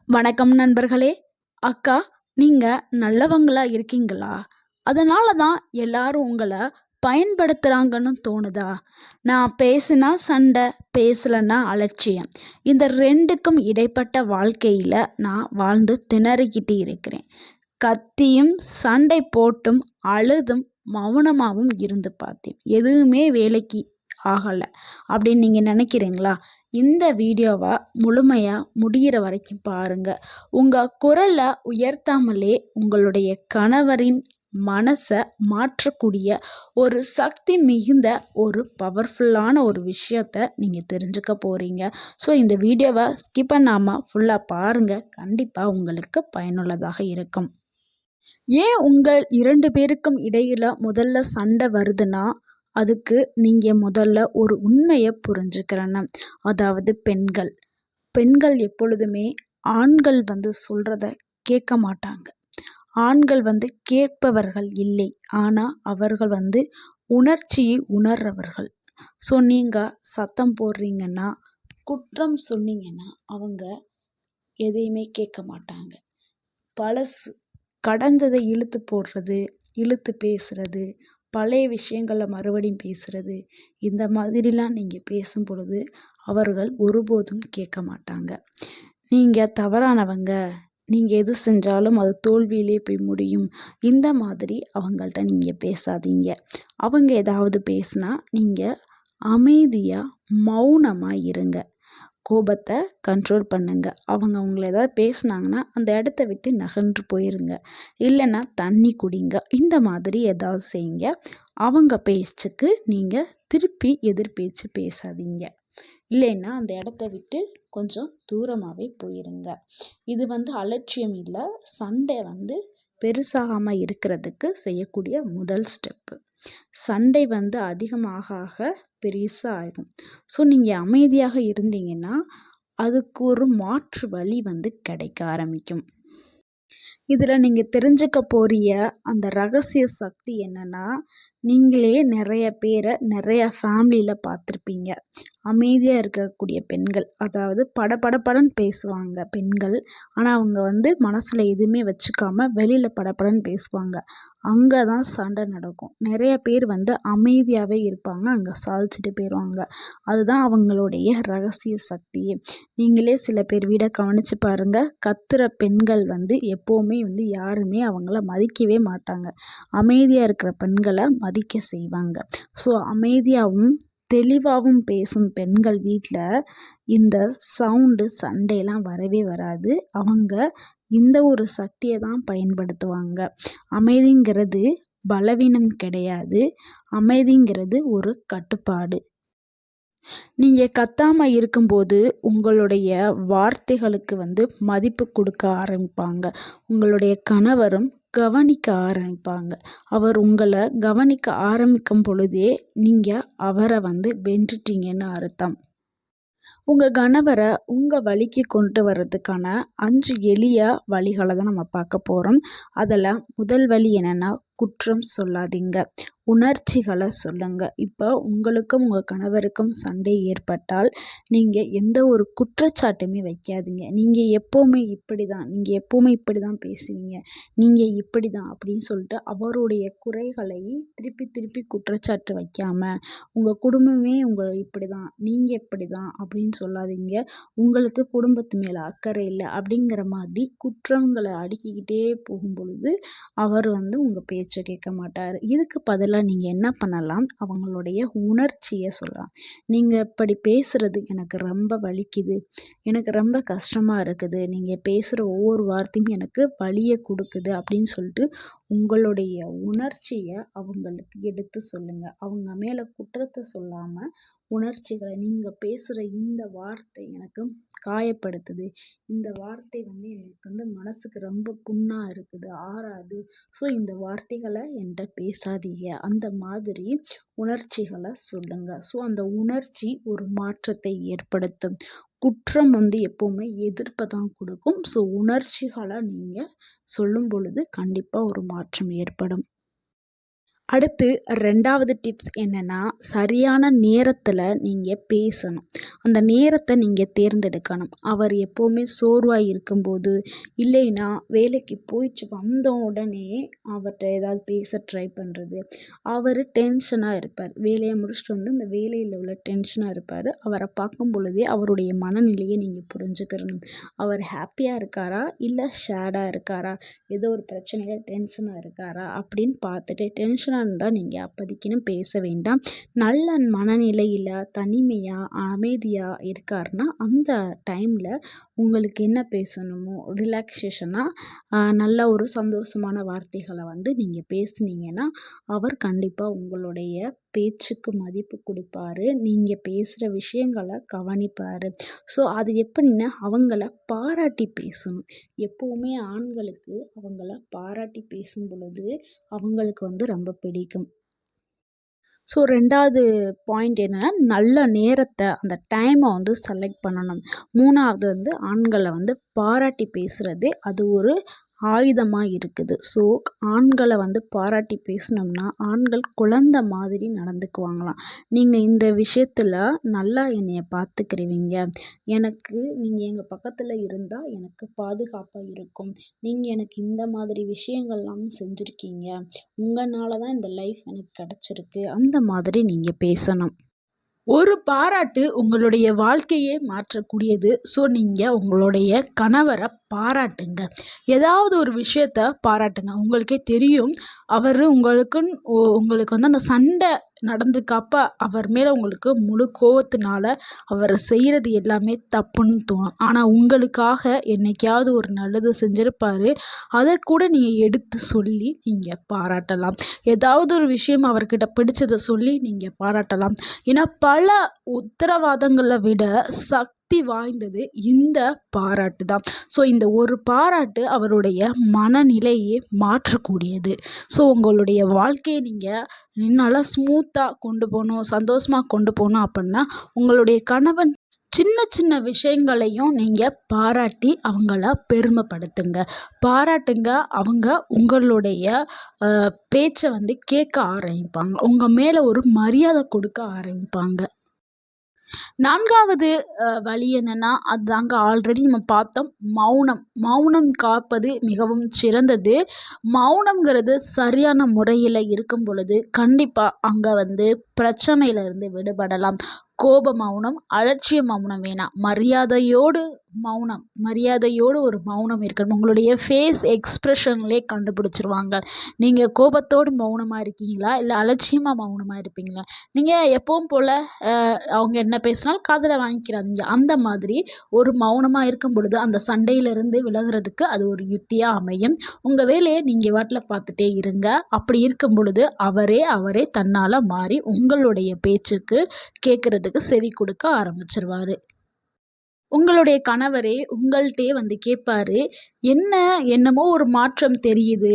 வணக்கம் நண்பர்களே. அக்கா, நீங்க நல்லவங்களா இருக்கீங்களா? அதனால தான் எல்லாரும் உங்கள பயன்படுத்துறாங்கன்னு தோணுதா? நான் பேசினா சண்டை, பேசலன்னா அலட்சியம். இந்த 2க்கும் இடைப்பட்ட வாழ்க்கையில நான் வாழ்ந்து திணறிக்கிட்டு இருக்கிறேன். கத்தியும் சண்டை போட்டும் அழுதும் மௌனமாவும் இருந்து பார்த்தேன். எதுவுமே வேலைக்கு ஆகலை அப்படின்னு நீங்கள் நினைக்கிறீங்களா? இந்த வீடியோவை முழுமையாக முடிகிற வரைக்கும் பாருங்கள். உங்கள் குரலை உயர்த்தாமலே உங்களுடைய கணவரின் மனசை மாற்றக்கூடிய ஒரு சக்தி மிகுந்த ஒரு பவர்ஃபுல்லான ஒரு விஷயத்தை நீங்கள் தெரிஞ்சுக்க போகிறீங்க. ஸோ இந்த வீடியோவை ஸ்கிப் பண்ணாமல் ஃபுல்லாக பாருங்கள். கண்டிப்பாக உங்களுக்கு பயனுள்ளதாக இருக்கும். ஏன் உங்கள் 2 பேருக்கும் இடையில முதல்ல சண்டை வருதுன்னா, அதுக்கு நீங்க முதல்ல ஒரு உண்மையை புரிஞ்சுக்கிறணும். அதாவது பெண்கள் எப்பொழுதுமே ஆண்கள் சொல்றத கேட்க மாட்டாங்க. ஆண்கள் கேட்பவர்கள் இல்லை. ஆனா அவர்கள் உணர்ச்சியை உணர்றவர்கள். ஸோ நீங்க சத்தம் போடுறீங்கன்னா, குற்றம் சொன்னீங்கன்னா அவங்க எதையுமே கேட்க மாட்டாங்க. பழசு கடந்ததை இழுத்து போடுறது, இழுத்து பேசுறது, பழைய விஷயங்களை மறுபடியும் பேசுறது, இந்த மாதிரிலாம் நீங்கள் பேசும் பொழுது அவர்கள் ஒருபோதும் கேட்க மாட்டாங்க. நீங்கள் தவறானவங்க, நீங்கள் எது செஞ்சாலும் அது தோல்வியிலே போய் முடியும், இந்த மாதிரி அவங்கள்ட்ட நீங்கள் பேசாதீங்க. அவங்க ஏதாவது பேசினா நீங்கள் அமைதியாக மௌனமாக இருங்க. கோபத்தை கண்ட்ரோல் பண்ணுங்க. அவங்க அவங்கள ஏதாவது பேசுனாங்கன்னா அந்த இடத்த விட்டு நகன்று போயிருங்க. இல்லைன்னா தண்ணி குடிங்க. இந்த மாதிரி ஏதாவது செய்யுங்க. அவங்க பேச்சுக்கு நீங்கள் திருப்பி எதிர்பேச்சு பேசாதீங்க. இல்லைன்னா அந்த இடத்த விட்டு கொஞ்சம் தூரமாகவே போயிருங்க. இது அலட்சியம் இல்லை, சண்டை பெருசாகாமல் இருக்கிறதுக்கு செய்யக்கூடிய முதல் ஸ்டெப்பு. சண்டை அதிகமாக ஆக பெருசாக ஆகும். ஸோ நீங்கள் அமைதியாக இருந்தீங்கன்னா அதுக்கு ஒரு மாற்று வழி கிடைக்க ஆரம்பிக்கும். இதில் நீங்கள் தெரிஞ்சுக்க போகிற அந்த ரகசிய சக்தி என்னென்னா, நீங்களே நிறைய பேரை நிறைய ஃபேமிலியில் பார்த்துருப்பீங்க. அமைதியாக இருக்கக்கூடிய பெண்கள், அதாவது படபடன்னு பேசுவாங்க பெண்கள். ஆனால் அவங்க மனசில் எதுவுமே வச்சுக்காம வெளியில் படபடன்னு பேசுவாங்க. அங்கே தான் சண்டை நடக்கும். நிறைய பேர் அமைதியாகவே இருப்பாங்க, அங்கே சாதிச்சுட்டு போயிடுவாங்க. அதுதான் அவங்களுடைய ரகசிய சக்தியே. நீங்களே சில பேர் வீடை கவனித்து பாருங்கள். கத்துற பெண்கள் எப்போவுமே யாருமே அவங்கள மதிக்கவே மாட்டாங்க. அமைதியாக இருக்கிற பெண்களை மதிக்க செய்வாங்க. ஸோ அமைதியாகவும் தெளிவாகவும் பேசும் பெண்கள் வீட்டில் இந்த சவுண்டு சண்டையெல்லாம் வரவே வராது. அவங்க இந்த ஒரு சக்தியை தான் பயன்படுத்துவாங்க. அமைதிங்கிறது பலவீனம் கிடையாது. அமைதிங்கிறது ஒரு கட்டுப்பாடு. நீங்கள் கத்தாமல் இருக்கும்போது உங்களுடைய வார்த்தைகளுக்கு மதிப்பு கொடுக்க ஆரம்பிப்பாங்க. உங்களுடைய கணவரும் கவனிக்க ஆரம்பிப்பாங்க. அவர் உங்களை கவனிக்க ஆரம்பிக்கும் பொழுதே நீங்கள் அவரை வென்றுட்டீங்கன்னு அர்த்தம். உங்கள் கணவரை உங்கள் வழிக்கு கொண்டு வர்றதுக்கான 5 எளிய வழிகளை தான் நம்ம பார்க்க போகிறோம். அதில் முதல் வழி என்னென்னா, குற்றம் சொல்லாதீங்க, உணர்ச்சிகளை சொல்லுங்க. இப்போ உங்களுக்கும் உங்கள் கணவருக்கும் சண்டை ஏற்பட்டால் நீங்கள் எந்த ஒரு குற்றச்சாட்டுமே வைக்காதீங்க. நீங்கள் எப்போவுமே இப்படி தான் பேசுவீங்க, நீங்கள் இப்படி தான் அப்படின்னு சொல்லிட்டு அவருடைய குறைகளை திருப்பி குற்றச்சாட்டு வைக்காமல், உங்கள் குடும்பமே உங்கள் இப்படி தான், நீங்கள் இப்படி தான் அப்படின்னு சொல்லாதீங்க. உங்களுக்கு குடும்பத்து மேலே அக்கறை இல்லை அப்படிங்கிற மாதிரி குற்றங்களை அடுக்கிக்கிட்டே போகும் பொழுது அவர் உங்கள் பேச்சை கேட்க மாட்டார். இதுக்கு பதிலாக நீங்கள் என்ன பண்ணலாம், அவங்களுடைய உணர்ச்சியை சொல்லலாம். நீங்கள் இப்படி பேசுகிறது எனக்கு ரொம்ப வலிக்குது, எனக்கு ரொம்ப கஷ்டமாக இருக்குது, நீங்கள் பேசுகிற ஒவ்வொரு வார்த்தையும் எனக்கு வலியை கொடுக்குது அப்படின்னு சொல்லிட்டு உங்களுடைய உணர்ச்சியை அவங்களுக்கு எடுத்து சொல்லுங்கள். அவங்க மேலே குற்றத்தை சொல்லாமல் உணர்ச்சிகளை, நீங்கள் பேசுகிற இந்த வார்த்தை எனக்கு காயப்படுத்துது, இந்த வார்த்தை எனக்கு மனசுக்கு ரொம்ப புண்ணாக இருக்குது, ஆறாது, ஸோ இந்த வார்த்தைகளை என்கிட்ட பேசாதீங்க, அந்த மாதிரி உணர்ச்சிகளை சொல்லுங்கள். ஸோ அந்த உணர்ச்சி ஒரு மாற்றத்தை ஏற்படுத்தும். குற்றம் எப்போவுமே எதிர்ப்பை தான் கொடுக்கும். ஸோ உணர்ச்சிகளை நீங்கள் சொல்லும் பொழுது கண்டிப்பாக ஒரு மாற்றம் ஏற்படும். அடுத்து 2வது டிப்ஸ் என்னன்னா, சரியான நேரத்தில் நீங்கள் பேசணும். அந்த நேரத்தை நீங்கள் தேர்ந்தெடுக்கணும். அவர் எப்போவுமே சோர்வாக இருக்கும்போது, இல்லைன்னா வேலைக்கு போயிட்டு வந்த உடனே அவர்கிட்ட ஏதாவது பேச ட்ரை பண்ணுறது. அவர் டென்ஷனாக இருப்பார். வேலையை முடிச்சுட்டு வந்து அந்த வேலையில் உள்ள டென்ஷனாக இருப்பார். அவரை பார்க்கும் பொழுதே அவருடைய மனநிலையை நீங்கள் புரிஞ்சுக்கிறணும். அவர் ஹாப்பியாக இருக்காரா, இல்லை ஷேடாக இருக்காரா, ஏதோ ஒரு பிரச்சனையில் டென்ஷனாக இருக்காரா அப்படின்னு பார்த்துட்டு, டென்ஷனாக இருந்தால் நீங்கள் அப்போதைக்குன்னு பேச வேண்டாம். நல்ல மனநிலையில் தனிமையாக அமைதியாக இருக்காருன்னா அந்த டைமில் உங்களுக்கு என்ன பேசணுமோ ரிலாக்ஸேஷனாக நல்ல ஒரு சந்தோஷமான வார்த்தைகளை வந்து நீங்கள் பேசுனீங்கன்னா அவர் கண்டிப்பாக உங்களுடைய பேச்சுக்கு மதிப்பு கொடுப்பாரு. நீங்கள் பேசுகிற விஷயங்களை கவனிப்பார். ஸோ அது எப்படின்னா அவங்கள பாராட்டி பேசணும். எப்போவுமே ஆண்களுக்கு அவங்கள பாராட்டி பேசும் பொழுது அவங்களுக்கு வந்து ரொம்ப பிடிக்கும். ஸோ 2வது பாயிண்ட் என்னன்னா, நல்ல நேரத்தை அந்த டைமை வந்து செலக்ட் பண்ணணும். 3வது வந்து ஆண்களை வந்து பாராட்டி பேசுகிறது அது ஒரு ஆயுதமாக இருக்குது. ஸோ ஆண்களை வந்து பாராட்டி பேசினோம்னா ஆண்கள் குழந்தை மாதிரி நடந்துக்குவாங்களாம். நீங்கள் இந்த விஷயத்தில் நல்லா என்னைய பார்த்துக்கிருவீங்க, எனக்கு நீங்கள் எங்கள் பக்கத்தில் இருந்தால் எனக்கு பாதுகாப்பாக இருக்கும், நீங்கள் எனக்கு இந்த மாதிரி விஷயங்கள்லாம் செஞ்சுருக்கீங்க, உங்களால தான் இந்த லைஃப் எனக்கு கிடச்சிருக்கு, அந்த மாதிரி நீங்கள் பேசணும். ஒரு பாராட்டு உங்களுடைய வாழ்க்கையே மாற்றக்கூடியது. ஸோ நீங்கள் உங்களுடைய கணவரை பாராட்டுங்க. ஏதாவது ஒரு விஷயத்த பாராட்டுங்க. உங்களுக்கே தெரியும் அவர் உங்களுக்கு வந்து அந்த சண்டை நடந்துக்கப்ப அவர் மேலே உங்களுக்கு முழு கோவத்தினால அவர் செய்கிறது எல்லாமே தப்புன்னு தோணும். ஆனால் உங்களுக்காக என்னைக்காவது ஒரு நல்லது செஞ்சுருப்பார். அதை கூட நீங்கள் எடுத்து சொல்லி நீங்கள் பாராட்டலாம். ஏதாவது ஒரு விஷயம் அவர்கிட்ட பிடிச்சதை சொல்லி நீங்கள் பாராட்டலாம். ஏன்னா பல உத்தரவாதங்களை விட சக்தி வாய்ந்தது இந்த பாராட்டு தான். ஸோ இந்த ஒரு பாராட்டு அவருடைய மனநிலையை மாற்றக்கூடியது. ஸோ உங்களுடைய வாழ்க்கையை நீங்கள் நல்லா ஸ்மூத்தாக கொண்டு போகணும், சந்தோஷமாக கொண்டு போகணும் அப்படின்னா உங்களுடைய கணவன் சின்ன சின்ன விஷயங்களையும் நீங்கள் பாராட்டி அவங்கள பெருமைப்படுத்துங்க. பாராட்டுங்க. அவங்க உங்களுடைய பேச்சை வந்து கேட்க ஆரம்பிப்பாங்க. உங்கள் மேலே ஒரு மரியாதை கொடுக்க ஆரம்பிப்பாங்க. 4வது வழி என்னன்னா, அதுதாங்க ஆல்ரெடி நம்ம பார்த்தோம், மௌனம். மௌனம் காப்பது மிகவும் சிறந்தது. மௌனம்ங்கிறது சரியான முறையில் இருக்கும் பொழுது கண்டிப்பாக அங்கே வந்து பிரச்சனையிலிருந்து விடுபடலாம். கோப மௌனம், அலட்சிய மௌனம் வேணாம். மரியாதையோடு ஒரு மௌனம் இருக்கணும். உங்களுடைய ஃபேஸ் எக்ஸ்ப்ரெஷன்லேயே கண்டுபிடிச்சிருவாங்க. நீங்கள் கோபத்தோடு மௌனமாக இருக்கீங்களா, இல்லை அலட்சியமாக மௌனமாக இருப்பீங்களா. நீங்கள் எப்பவும் போல் அவங்க என்ன பேசினாலும் காதில் வாங்கிக்கிறாதீங்க. அந்த மாதிரி ஒரு மௌனமாக இருக்கும் பொழுது அந்த சண்டையிலிருந்து விலகிறதுக்கு அது ஒரு யுக்தியாக அமையும். உங்கள் வேலையை நீங்கள் வாட்டில் பார்த்துட்டே இருங்க. அப்படி இருக்கும் பொழுது அவரே தன்னால் மாறி உங்களுடைய பேச்சுக்கு கேட்குறதுக்கு செவி கொடுக்க ஆரம்பிச்சிருவார். உங்களுடைய கணவரே உங்கள்கிட்டே வந்து கேட்பாரு, என்னமோ ஒரு மாற்றம் தெரியுது,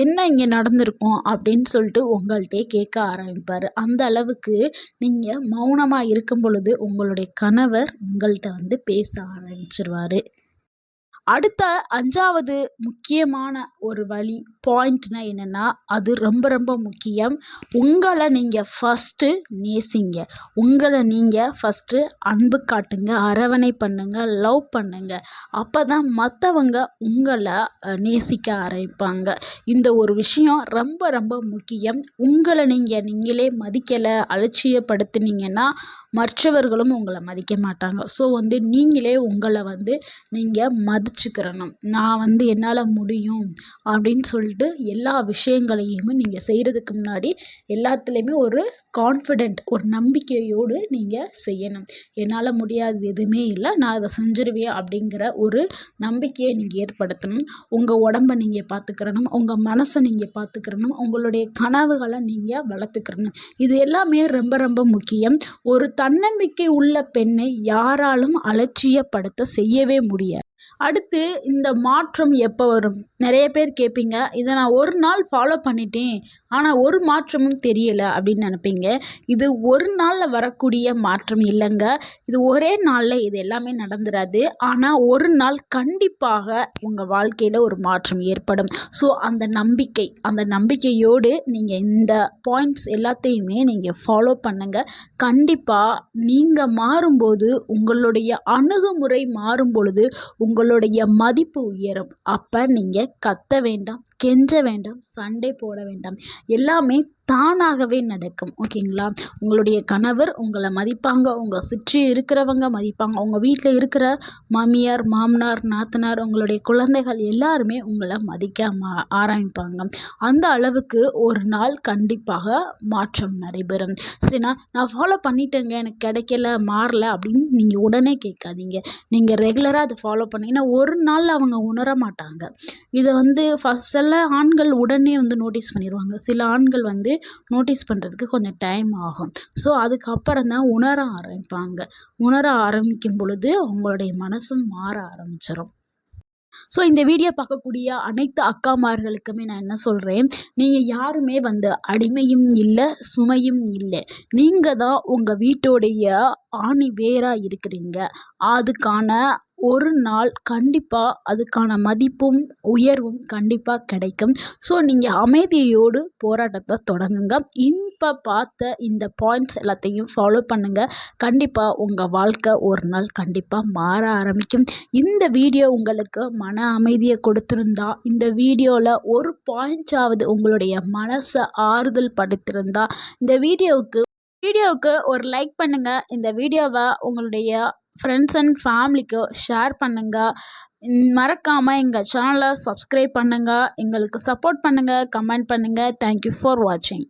என்ன இங்கே நடந்திருக்கும் அப்படின்னு சொல்லிட்டு உங்கள்கிட்டே கேட்க ஆரம்பிப்பார். அந்த அளவுக்கு நீங்கள் மௌனமாக இருக்கும் பொழுது உங்களுடைய கணவர் உங்கள்கிட்ட வந்து பேச ஆரம்பிச்சிருவார். அடுத்த 5வது முக்கியமான ஒரு வழி பாயிண்ட்னா என்னென்னா, அது ரொம்ப ரொம்ப முக்கியம். உங்களை நீங்கள் ஃபஸ்ட்டு நேசிங்க. உங்களை நீங்கள் ஃபஸ்ட்டு அன்பு காட்டுங்க, அரவணை பண்ணுங்க, லவ் பண்ணுங்க. அப்போ தான் மற்றவங்க உங்களை நேசிக்க ஆரம்பிப்பாங்க. இந்த ஒரு விஷயம் ரொம்ப ரொம்ப முக்கியம். உங்களை நீங்களே மதிக்கலை, அலட்சியப்படுத்துனீங்கன்னா மற்றவர்களும் உங்களை மதிக்க மாட்டாங்க. ஸோ வந்து நீங்களே உங்களை வந்து நீங்கள் மதிச்சுக்கிறணும். நான் வந்து என்னால் முடியும் அப்படின்னு சொல்லிட்டு எல்லா விஷயங்களையுமே நீங்கள் செய்கிறதுக்கு முன்னாடி எல்லாத்துலேயுமே ஒரு கான்ஃபிடென்ட், ஒரு நம்பிக்கையோடு நீங்கள் செய்யணும். என்னால் முடியாதது எதுவுமே இல்லை, நான் அதை செஞ்சுருவேன் அப்படிங்கிற ஒரு நம்பிக்கையை நீங்கள் ஏற்படுத்தணும். உங்கள் உடம்பை நீங்கள் பார்த்துக்கிறணும், உங்கள் மனசை நீங்கள் பார்த்துக்கிறணும், உங்களுடைய கனவுகளை நீங்கள் வளர்த்துக்கிறணும். இது எல்லாமே ரொம்ப ரொம்ப முக்கியம். ஒரு தன்னம்பிக்கை உள்ள பெண்ணை யாராலும் அலட்சியப்படுத்த செய்யவே முடியாது. அடுத்து இந்த மாற்றம் எப்போ வரும்? நிறைய பேர் கேட்பீங்க, இதை நான் ஒரு நாள் ஃபாலோ பண்ணிட்டேன், ஆனால் ஒரு மாற்றமும் தெரியலை அப்படின்னு நினைப்பீங்க. இது ஒரு நாளில் வரக்கூடிய மாற்றம் இல்லைங்க. இது ஒரே நாளில் இது எல்லாமே நடந்துடாது. ஆனால் ஒரு நாள் கண்டிப்பாக உங்கள் வாழ்க்கையில் ஒரு மாற்றம் ஏற்படும். ஸோ அந்த நம்பிக்கையோடு நீங்கள் இந்த பாயிண்ட்ஸ் எல்லாத்தையுமே நீங்கள் ஃபாலோ பண்ணுங்கள். கண்டிப்பாக நீங்கள் மாறும்போது, உங்களுடைய அணுகுமுறை மாறும் பொழுது உங்களுடைய மதிப்பு உயரும். அப்போ நீங்கள் கத்த வேண்டாம், கெஞ்ச வேண்டாம், சண்டை போட வேண்டாம். எல்லாமே தானாகவே நடக்கும். ஓகேங்களா? உங்களுடைய கணவர் உங்களை மதிப்பாங்க, உங்கள் சுற்றி இருக்கிறவங்க மதிப்பாங்க, உங்கள் வீட்டில் இருக்கிற மாமியார், மாமனார், நாத்தனார், உங்களுடைய குழந்தைகள் எல்லாருமே உங்களை மதிக்க ஆரம்பிப்பாங்க. அந்த அளவுக்கு ஒரு நாள் கண்டிப்பாக மாற்றம் நடைபெறும். சரி, நான் ஃபாலோ பண்ணிட்டேங்க, எனக்கு கிடைக்கல, மாறல அப்படின்னு நீங்கள் உடனே கேட்காதீங்க. நீங்கள் ரெகுலராக அதை ஃபாலோ பண்ணிங்கன்னா ஒரு நாள் அவங்க உணர மாட்டாங்க. இதை சில ஆண்கள் உடனே நோட்டீஸ் பண்ணிடுவாங்க. சில ஆண்கள் நோட்டீஸ் பண்ணுறதுக்கு கொஞ்சம் டைம் ஆகும். ஸோ அதுக்கப்புறம் தான் உணர ஆரம்பிப்பாங்க. உணர ஆரம்பிக்கும் பொழுது அவங்களுடைய மனசும் மாற ஆரம்பிச்சிடும். ஸோ இந்த வீடியோ பார்க்கக்கூடிய அனைத்து அக்காமார்களுக்குமே நான் என்ன சொல்கிறேன், நீங்கள் யாருமே அடிமையும் இல்லை, சுமையும் இல்லை. நீங்கள் தான் உங்கள் வீட்டோடைய ஆணி வேராக இருக்கிறீங்க. அதுக்கான ஒரு நாள் கண்டிப்பாக அதுக்கான மதிப்பும் உயர்வும் கண்டிப்பாக கிடைக்கும். ஸோ நீங்கள் அமைதியோடு போராட்டத்தை தொடங்குங்க. இப்போ பார்த்த இந்த பாயிண்ட்ஸ் எல்லாத்தையும் ஃபாலோ பண்ணுங்கள். கண்டிப்பாக உங்கள் வாழ்க்கை ஒரு நாள் கண்டிப்பாக மாற ஆரம்பிக்கும். இந்த வீடியோ உங்களுக்கு மன அமைதியை கொடுத்துருந்தா, இந்த வீடியோவில் ஒரு பாயிண்ட்ஸாவது உங்களுடைய மனசை ஆறுதல் படுத்திருந்தா, இந்த வீடியோவுக்கு ஒரு லைக் பண்ணுங்கள். இந்த வீடியோவை உங்களுடைய ஃப்ரெண்ட்ஸ் அண்ட் ஃபேமிலிக்கு ஷேர் பண்ணுங்கள். மறக்காமல் எங்கள் சேனலை சப்ஸ்கிரைப் பண்ணுங்கள். எங்களுக்கு சப்போர்ட் பண்ணுங்கள், கமெண்ட் பண்ணுங்கள். தேங்க்யூ ஃபார் வாட்சிங்.